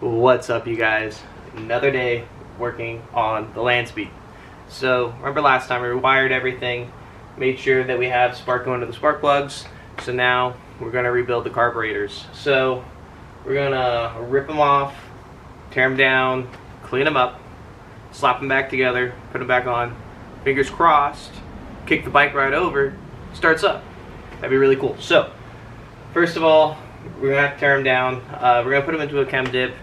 What's up, you guys? Another day working on the Landspeed. So remember last time we rewired everything, made sure that we have spark going to the spark plugs. So now we're going to rebuild the carburetors. So we're going to rip them off, tear them down, clean them up, slap them back together, put them back on, fingers crossed, kick the bike right over, starts up. That'd be really cool. So first of all, we're going to have to tear them down. We're going to put them into a chem dip,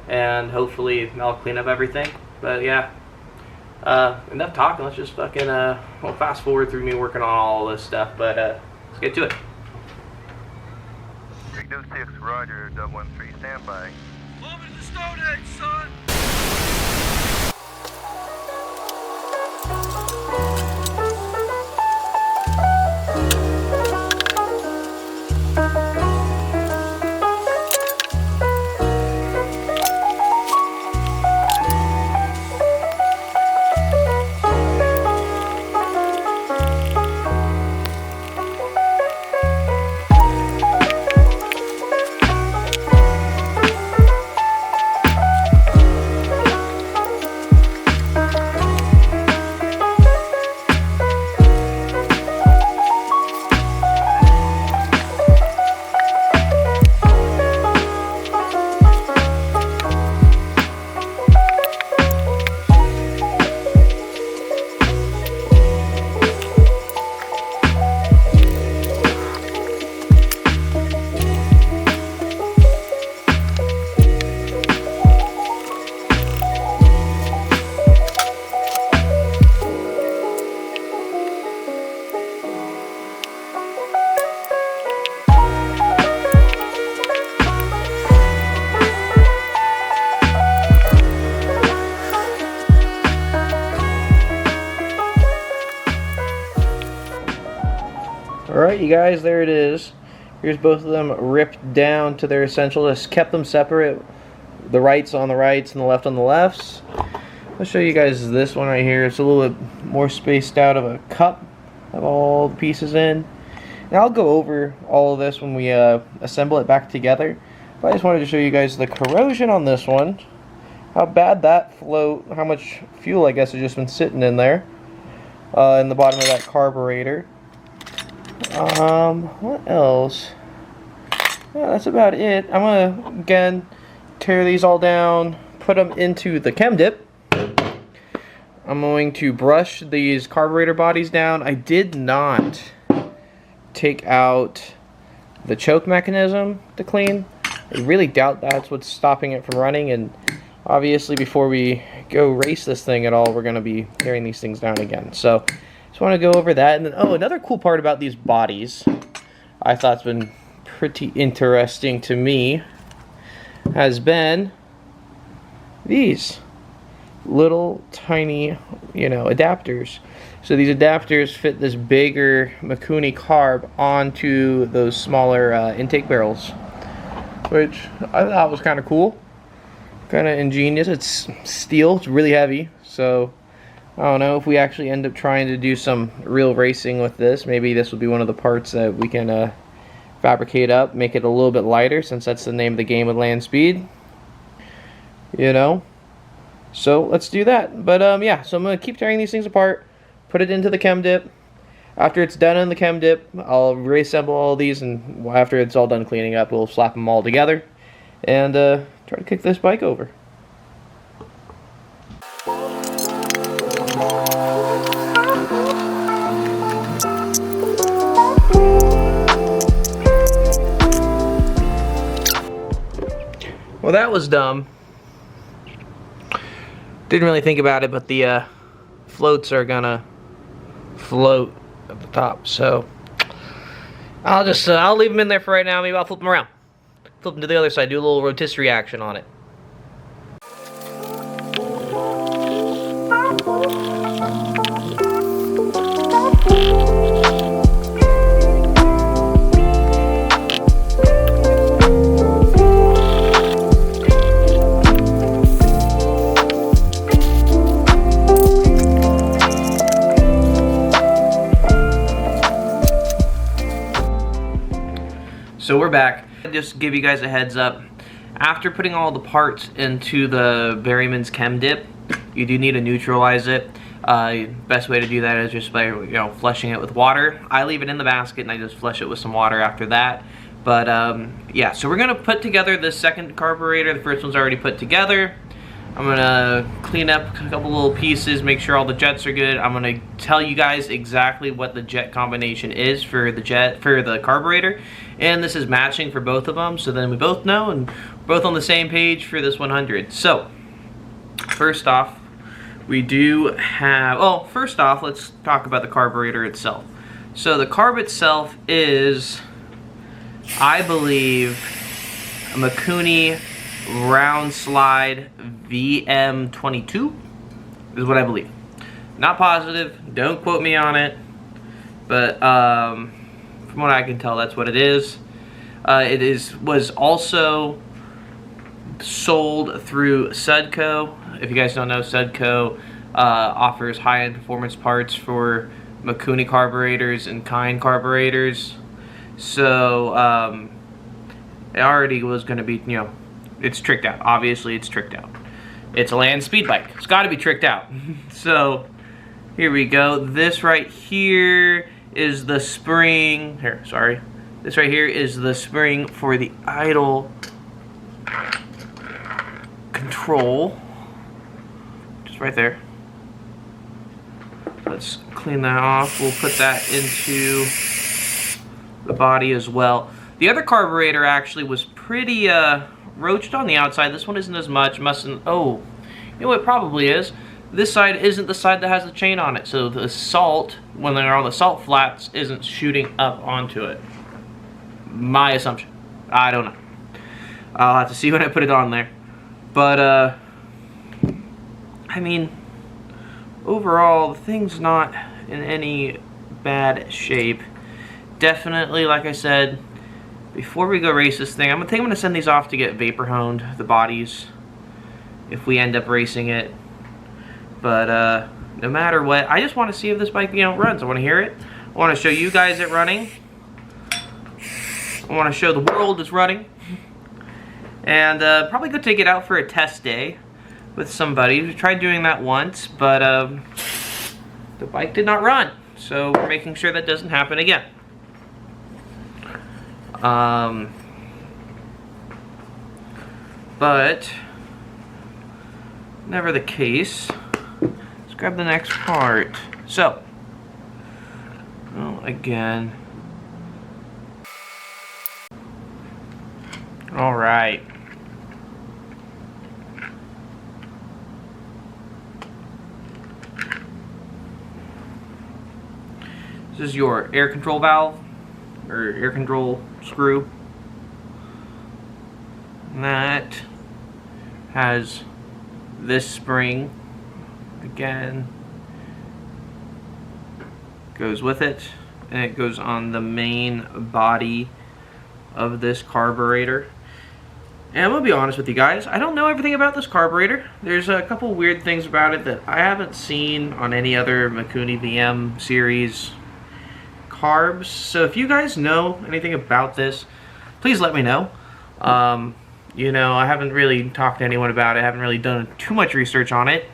and hopefully that'll clean up everything. But yeah, enough talking. Let's just fucking we'll fast forward through me working on all this stuff. But let's get to it. 326, Roger, 013, standby. Moving to the Stone Age, son! Alright, you guys, there it is. Here's both of them ripped down to their essential. Just kept them separate. The rights on the rights and the left on the lefts. I'll show you guys this one right here. It's a little bit more spaced out of a cup. Have all the pieces in. And I'll go over all of this when we assemble it back together. But I just wanted to show you guys the corrosion on this one. How bad that float, how much fuel I guess has just been sitting in there. In the bottom of that carburetor. What else? Yeah, that's about it. I'm gonna again tear these all down, put them into the chem dip. I'm going to brush these carburetor bodies down. I did not take out the choke mechanism to clean. I really doubt that's what's stopping it from running, and obviously before we go race this thing at all, we're gonna be tearing these things down again. So just want to go over that. And then, oh, another cool part about these bodies I thought's been pretty interesting to me has been these little tiny, adapters. So these adapters fit this bigger Mikuni carb onto those smaller intake barrels, which I thought was kind of cool, kind of ingenious. It's steel, it's really heavy, so I don't know if we actually end up trying to do some real racing with this. Maybe this will be one of the parts that we can fabricate up, make it a little bit lighter, since that's the name of the game with Landspeed. So let's do that. But yeah, so I'm going to keep tearing these things apart, put it into the chem dip. After it's done in the chem dip, I'll reassemble all these, and after it's all done cleaning up, we'll slap them all together and try to kick this bike over. Well, that was dumb. Didn't really think about it, but the floats are gonna float at the top, so I'll leave them in there for right now. Maybe I'll flip them around, flip them to the other side, do a little rotisserie action on it. So we're back. Just give you guys a heads up. After putting all the parts into the Berryman's Chem Dip, you do need to neutralize it. Best way to do that is just by flushing it with water. I leave it in the basket and I just flush it with some water after that. But yeah, so we're gonna put together this second carburetor. The first one's already put together. I'm gonna clean up a couple little pieces, make sure all the jets are good. I'm gonna tell you guys exactly what the jet combination is for the carburetor, and this is matching for both of them, so then we both know and we're both on the same page for this 100. So first off, we do have, oh, first off, let's talk about the carburetor itself. So the carb itself is, I believe, a Mikuni round slide VM22 is what I believe. Not positive, don't quote me on it, but from what I can tell, that's what it is. Was also sold through Sudco. If you guys don't know, Sudco offers high-end performance parts for Mikuni carburetors and Kind carburetors. So it already was going to be, it's tricked out. Obviously, it's tricked out. It's a Landspeed bike. It's got to be tricked out. So here we go. This right here is the spring. Here, sorry. This right here is the spring for the idle control. Just right there. Let's clean that off. We'll put that into the body as well. The other carburetor actually was pretty roached on the outside. This one isn't as much. Oh, you know what it probably is? This side isn't the side that has the chain on it, so the salt, when they're on the salt flats, isn't shooting up onto it. My assumption. I don't know. I'll have to see when I put it on there. But, I mean, overall, the thing's not in any bad shape. Definitely, like I said, before we go race this thing, I'm gonna send these off to get vapor honed, the bodies, if we end up racing it. But no matter what, I just want to see if this bike runs. I want to hear it. I want to show you guys it running. I want to show the world it's running. And probably go take it out for a test day with somebody. We tried doing that once, but the bike did not run. So we're making sure that doesn't happen again. But never the case. Let's grab the next part. So, well, again. All right. This is your air control valve, or air control screw. And that has this spring, again, goes with it, and it goes on the main body of this carburetor. And I'm gonna be honest with you guys, I don't know everything about this carburetor. There's a couple weird things about it that I haven't seen on any other Mikuni VM series carbs. So if you guys know anything about this, please let me know. I haven't really talked to anyone about it. I haven't really done too much research on it.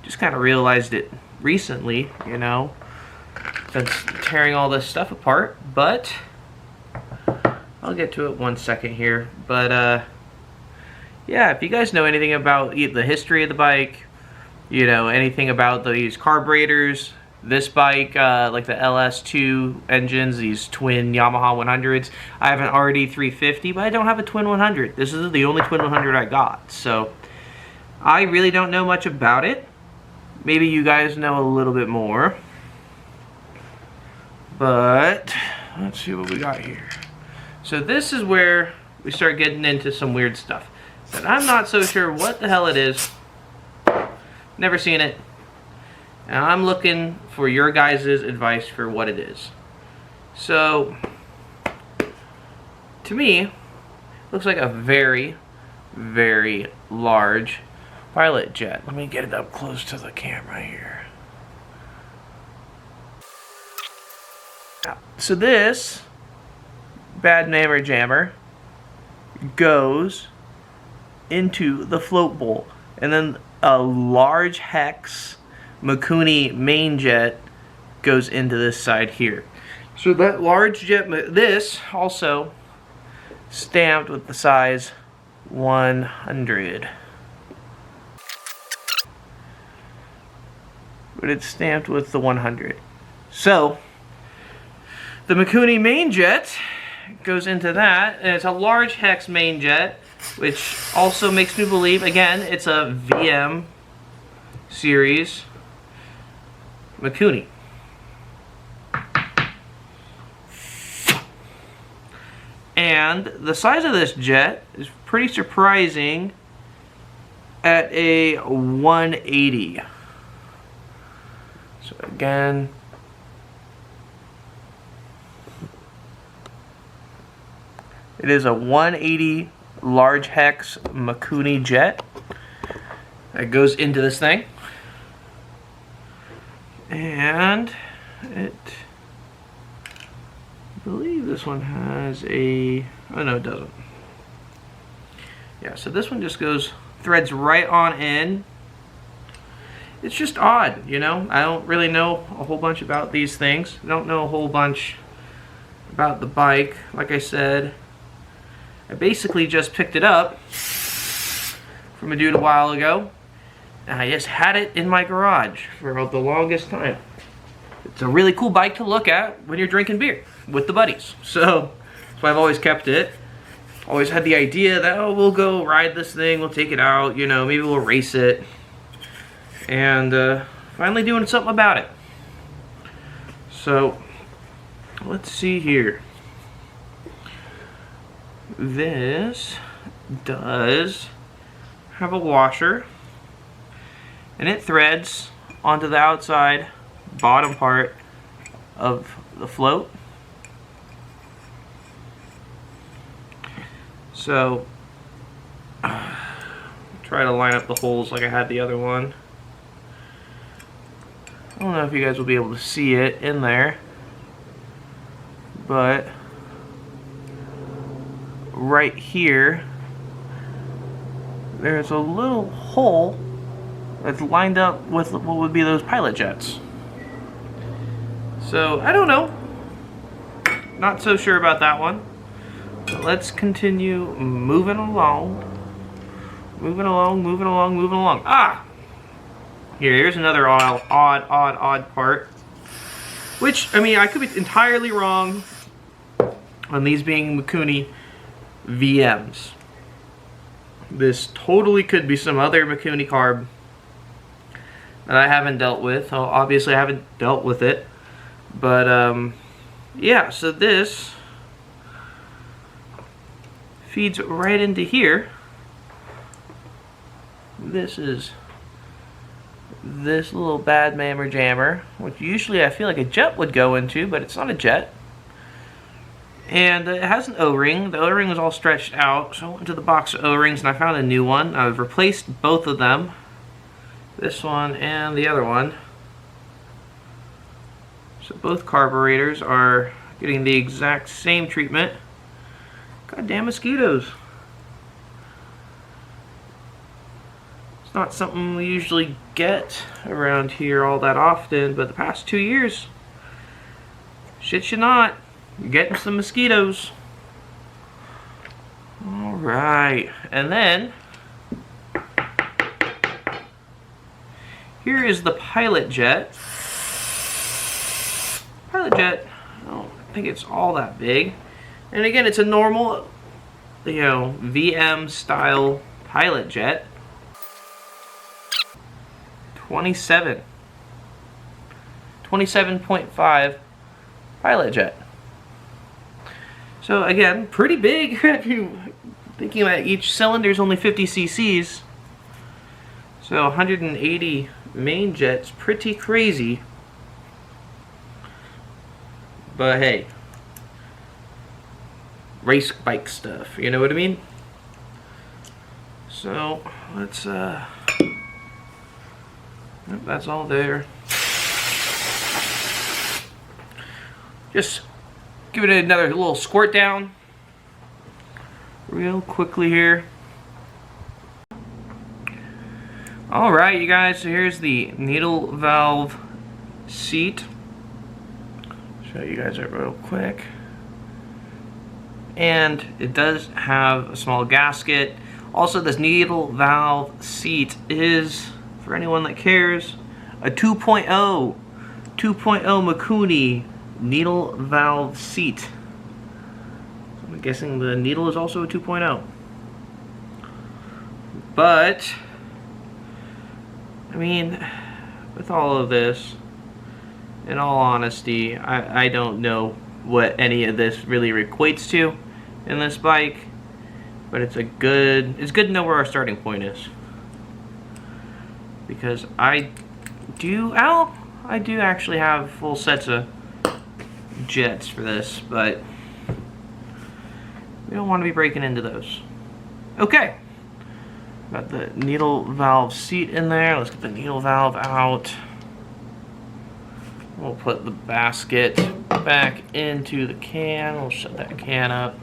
Just kind of realized it recently, since tearing all this stuff apart. But I'll get to it one second here. But yeah, if you guys know anything about the history of the bike, anything about these carburetors, this bike, like the LS2 engines, these twin Yamaha 100s. I have an RD 350, but I don't have a twin 100. This is the only twin 100 I got. So I really don't know much about it. Maybe you guys know a little bit more. But let's see what we got here. So this is where we start getting into some weird stuff. But I'm not so sure what the hell it is. Never seen it. And I'm looking for your guys' advice for what it is. So, to me, looks like a very, very large pilot jet. Let me get it up close to the camera here. So this bad mammer jammer, goes into the float bowl, and then a large hex Mikuni main jet goes into this side here. So that large jet, this also stamped with the size 100. But it's stamped with the 100. So the Mikuni main jet goes into that, and it's a large hex main jet, which also makes me believe, again, it's a VM series Mikuni. And the size of this jet is pretty surprising at a 180. So again, it is a 180 large hex Mikuni jet that goes into this thing. And I believe this one has a, oh no, it doesn't. Yeah, so this one just goes, threads right on in. It's just odd, you know? I don't really know a whole bunch about these things. I don't know a whole bunch about the bike. Like I said, I basically just picked it up from a dude a while ago, and I just had it in my garage for the longest time. It's a really cool bike to look at when you're drinking beer with the buddies. So that's why I've always kept it. Always had the idea that, oh, we'll go ride this thing, we'll take it out, you know, maybe we'll race it. And finally doing something about it. So let's see here. This does have a washer, and it threads onto the outside bottom part of the float. So try to line up the holes like I had the other one. I don't know if you guys will be able to see it in there, but right here there's a little hole that's lined up with what would be those pilot jets. So I don't know, not so sure about that one, but let's continue moving along. Ah, here's another odd part, which, I mean, I could be entirely wrong on these being Mikuni VMs. This totally could be some other Mikuni carb that I haven't dealt with. Oh, obviously I haven't dealt with it, but yeah, so this feeds right into here. This is this little bad mammer jammer, which usually I feel like a jet would go into, but it's not a jet. And it has an O-ring. The O-ring was all stretched out, so I went into the box of O-rings and I found a new one. I've replaced both of them, this one and the other one. So both carburetors are getting the exact same treatment. Goddamn mosquitoes. It's not something we usually get around here all that often, but the past 2 years, shit you not, you're getting some mosquitoes. Alright, and then here is the pilot jet. Pilot jet, I don't think it's all that big. And again, it's a normal, you know, VM style pilot jet. 27.5 pilot jet. So again, pretty big if you thinking that each cylinder is only 50 cc's. So 180 main jet's pretty crazy. But hey, race bike stuff, you know what I mean? So let's that's all there. Just give it another little squirt down. real quickly here. Alright, you guys, so here's the needle valve seat. Show you guys that real quick. And it does have a small gasket. Also, this needle valve seat is, for anyone that cares, a 2.0 Mikuni needle valve seat. So I'm guessing the needle is also a 2.0. But, I mean, with all of this, in all honesty, I don't know what any of this really equates to in this bike, but it's good to know where our starting point is, because I do actually have full sets of jets for this, but we don't want to be breaking into those. Okay, got the needle valve seat in there. Let's get the needle valve out. We'll put the basket back into the can. We'll shut that can up.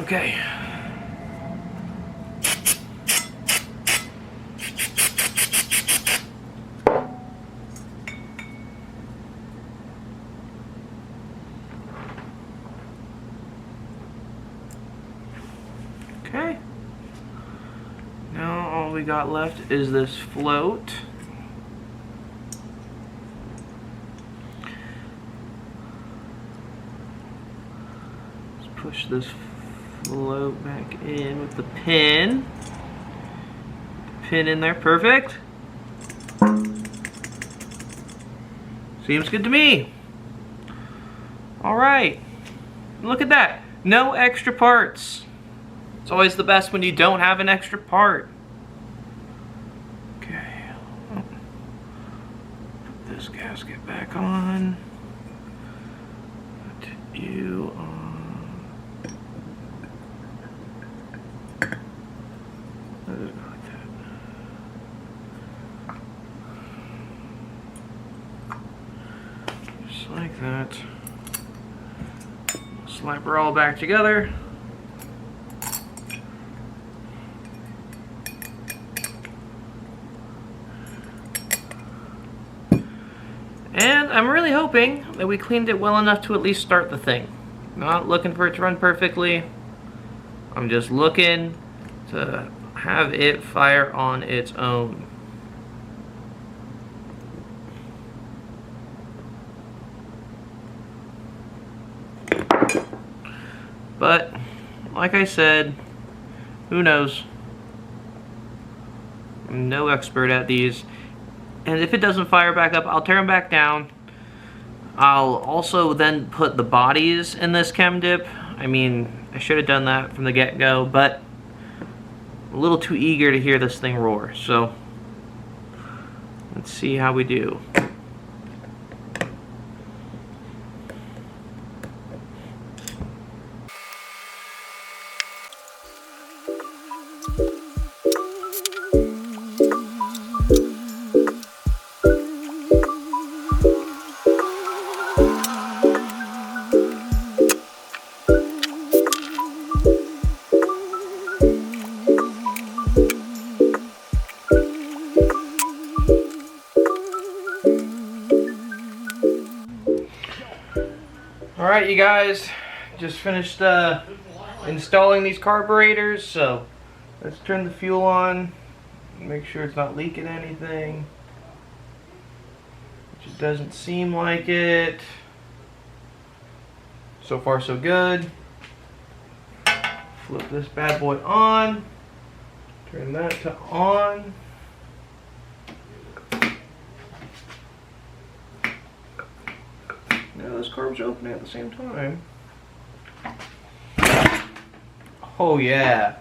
Okay. Okay. Now all we got left is this float. Let's push this float back in with the pin. Pin in there, perfect. Seems good to me. All right, look at that. No extra parts. It's always the best when you don't have an extra part. Okay, put this gasket back on. Put you on. Just like that. Slap her all back together. And I'm really hoping that we cleaned it well enough to at least start the thing. Not looking for it to run perfectly. I'm just looking to have it fire on its own. But, like I said, who knows? I'm no expert at these. And if it doesn't fire back up, I'll tear them back down. I'll also then put the bodies in this chem dip. I mean, I should have done that from the get-go, but I'm a little too eager to hear this thing roar. So, let's see how we do. Alright, you guys, just finished installing these carburetors, so let's turn the fuel on, make sure it's not leaking anything, which it doesn't seem like it. So far so good. Flip this bad boy on, turn that to on. Now those carbs are opening at the same time. Oh yeah.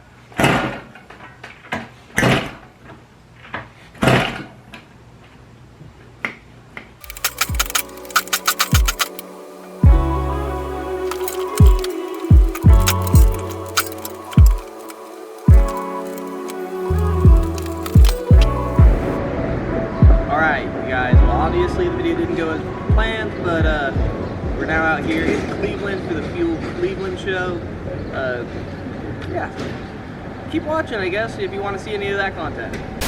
Alright, you guys, well obviously the video didn't go as planned, but now out here in Cleveland for the Fuel Cleveland show. Yeah. Keep watching, I guess, if you want to see any of that content.